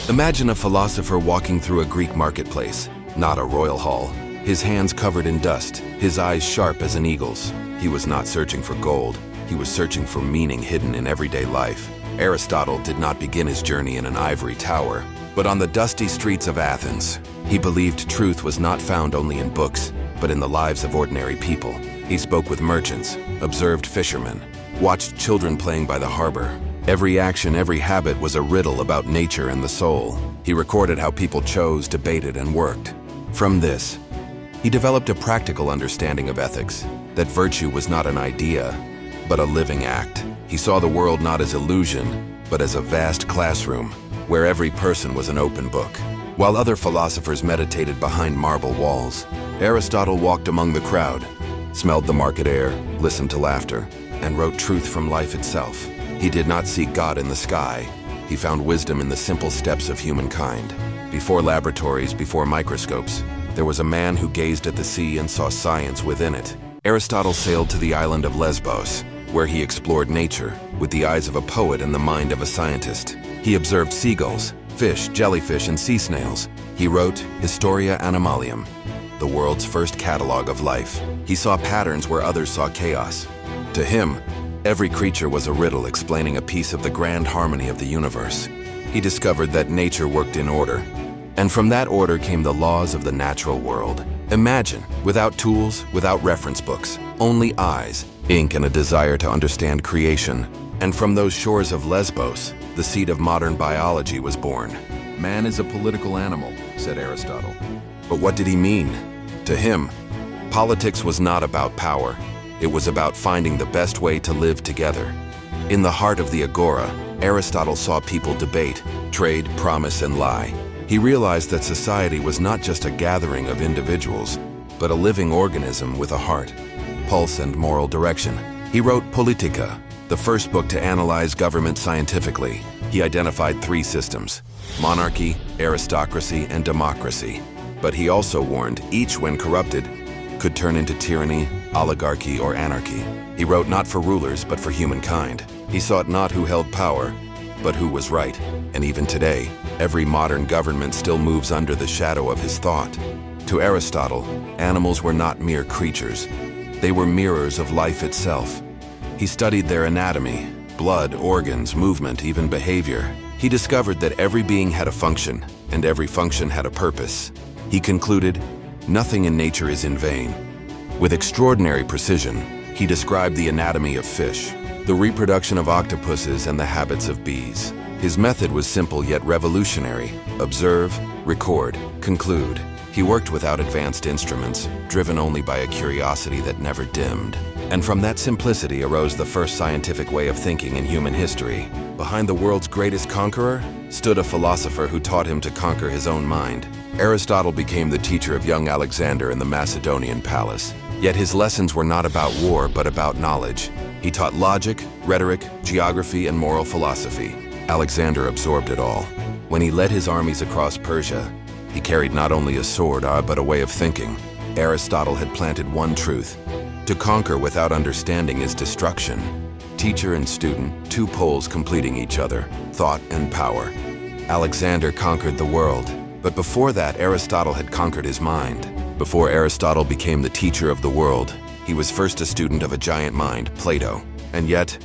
Imagine a philosopher walking through a Greek marketplace, not a royal hall. His hands covered in dust, his eyes sharp as an eagle's. He was not searching for gold, he was searching for meaning hidden in everyday life. Aristotle did not begin his journey in an ivory tower, but on the dusty streets of Athens. He believed truth was not found only in books, but in the lives of ordinary people. He spoke with merchants, observed fishermen, watched children playing by the harbor. Every action, every habit was a riddle about nature and the soul. He recorded how people chose, debated, and worked. From this, he developed a practical understanding of ethics, that virtue was not an idea, but a living act. He saw the world not as illusion, but as a vast classroom, where every person was an open book. While other philosophers meditated behind marble walls, Aristotle walked among the crowd, smelled the market air, listened to laughter, and wrote truth from life itself. He did not seek God in the sky. He found wisdom in the simple steps of humankind. Before laboratories, before microscopes, there was a man who gazed at the sea and saw science within it. Aristotle sailed to the island of Lesbos, where he explored nature with the eyes of a poet and the mind of a scientist. He observed seagulls, fish, jellyfish, and sea snails. He wrote Historia Animalium, the world's first catalog of life. He saw patterns where others saw chaos. To him, every creature was a riddle explaining a piece of the grand harmony of the universe. He discovered that nature worked in order, and from that order came the laws of the natural world. Imagine, without tools, without reference books, only eyes, ink, and a desire to understand creation. And from those shores of Lesbos, the seed of modern biology was born. Man is a political animal, said Aristotle. But what did he mean? To him, politics was not about power. It was about finding the best way to live together. In the heart of the agora, Aristotle saw people debate, trade, promise, and lie. He realized that society was not just a gathering of individuals, but a living organism with a heart, pulse, and moral direction. He wrote Politica, the first book to analyze government scientifically. He identified three systems: monarchy, aristocracy, and democracy. But he also warned each, when corrupted, could turn into tyranny, oligarchy, or anarchy. He wrote not for rulers, but for humankind. He sought not who held power, but who was right. And even today, every modern government still moves under the shadow of his thought. To Aristotle, animals were not mere creatures. They were mirrors of life itself. He studied their anatomy, blood, organs, movement, even behavior. He discovered that every being had a function, and every function had a purpose. He concluded, nothing in nature is in vain. With extraordinary precision, he described the anatomy of fish, the reproduction of octopuses, and the habits of bees. His method was simple yet revolutionary: observe, record, conclude. He worked without advanced instruments, driven only by a curiosity that never dimmed. And from that simplicity arose the first scientific way of thinking in human history. Behind the world's greatest conqueror stood a philosopher who taught him to conquer his own mind. Aristotle became the teacher of young Alexander in the Macedonian palace. Yet his lessons were not about war, but about knowledge. He taught logic, rhetoric, geography, and moral philosophy. Alexander absorbed it all. When he led his armies across Persia, he carried not only a sword, but a way of thinking. Aristotle had planted one truth: to conquer without understanding is destruction. Teacher and student, two poles completing each other, thought and power. Alexander conquered the world, but before that, Aristotle had conquered his mind. Before Aristotle became the teacher of the world, he was first a student of a giant mind, Plato. And yet,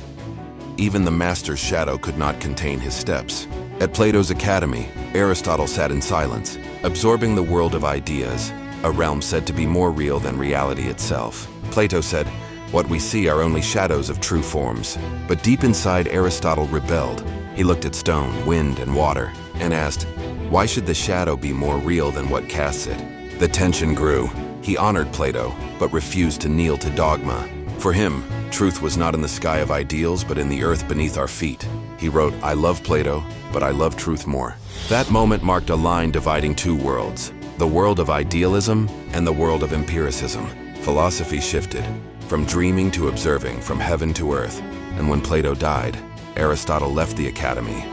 even the master's shadow could not contain his steps. At Plato's academy, Aristotle sat in silence, absorbing the world of ideas, a realm said to be more real than reality itself. Plato said, "What we see are only shadows of true forms." But deep inside, Aristotle rebelled. He looked at stone, wind, and water, and asked, why should the shadow be more real than what casts it? The tension grew. He honored Plato, but refused to kneel to dogma. For him, truth was not in the sky of ideals, but in the earth beneath our feet. He wrote, "I love Plato, but I love truth more." That moment marked a line dividing two worlds, the world of idealism and the world of empiricism. Philosophy shifted, from dreaming to observing, from heaven to earth. And when Plato died, Aristotle left the academy,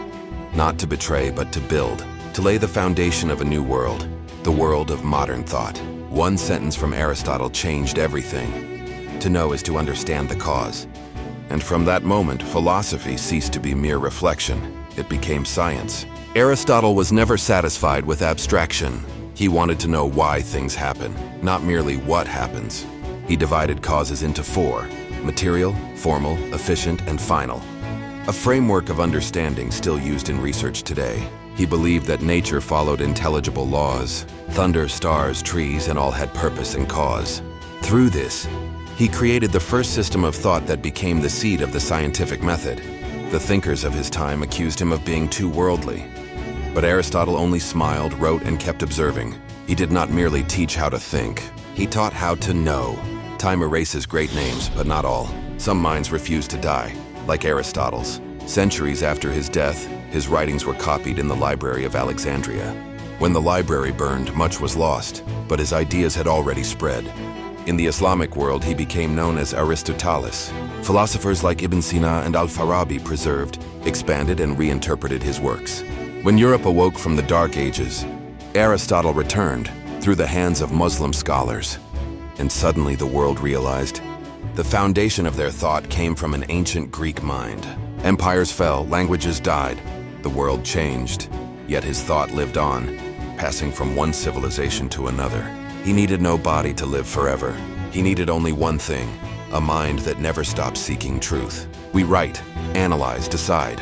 not to betray, but to build, to lay the foundation of a new world, the world of modern thought. One sentence from Aristotle changed everything. To know is to understand the cause. And from that moment, philosophy ceased to be mere reflection. It became science. Aristotle was never satisfied with abstraction. He wanted to know why things happen, not merely what happens. He divided causes into four: material, formal, efficient, and final. A framework of understanding still used in research today. He believed that nature followed intelligible laws. Thunder, stars, trees, and all had purpose and cause. Through this, he created the first system of thought that became the seed of the scientific method. The thinkers of his time accused him of being too worldly. But Aristotle only smiled, wrote, and kept observing. He did not merely teach how to think. He taught how to know. Time erases great names, but not all. Some minds refuse to die, like Aristotle's. Centuries after his death, his writings were copied in the Library of Alexandria. When the library burned, much was lost, but his ideas had already spread. In the Islamic world, he became known as Aristoteles. Philosophers like Ibn Sina and Al-Farabi preserved, expanded, and reinterpreted his works. When Europe awoke from the Dark Ages, Aristotle returned through the hands of Muslim scholars. And suddenly the world realized the foundation of their thought came from an ancient Greek mind. Empires fell, languages died, the world changed, yet his thought lived on, passing from one civilization to another. He needed no body to live forever. He needed only one thing: a mind that never stopped seeking truth. We write, analyze, decide.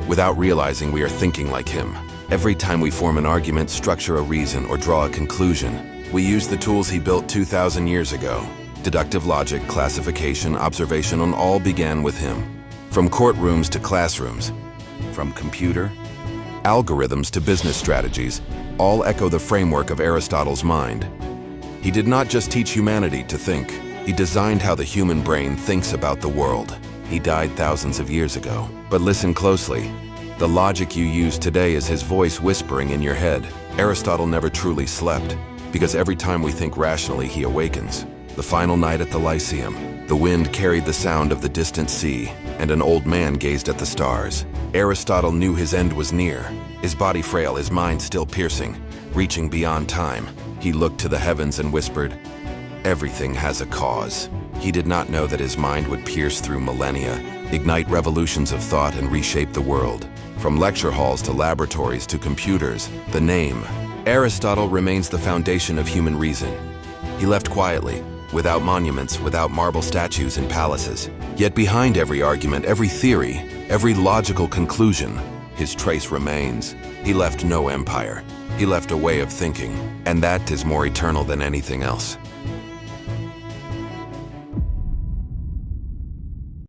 Without realizing we are thinking like him. Every time we form an argument, structure a reason, or draw a conclusion, we use the tools he built 2,000 years ago. Deductive logic, classification, observation, and all began with him. From courtrooms to classrooms, from computer algorithms to business strategies, all echo the framework of Aristotle's mind. He did not just teach humanity to think, he designed how the human brain thinks about the world. He died thousands of years ago. But listen closely. The logic you use today is his voice whispering in your head. Aristotle never truly slept, because every time we think rationally, he awakens. The final night at the Lyceum, the wind carried the sound of the distant sea, and an old man gazed at the stars. Aristotle knew his end was near. His body frail, his mind still piercing, reaching beyond time. He looked to the heavens and whispered, "Everything has a cause." He did not know that his mind would pierce through millennia, ignite revolutions of thought, and reshape the world. From lecture halls to laboratories to computers, the name Aristotle remains the foundation of human reason. He left quietly, without monuments, without marble statues in palaces. Yet behind every argument, every theory, every logical conclusion, his trace remains. He left no empire. He left a way of thinking, and that is more eternal than anything else.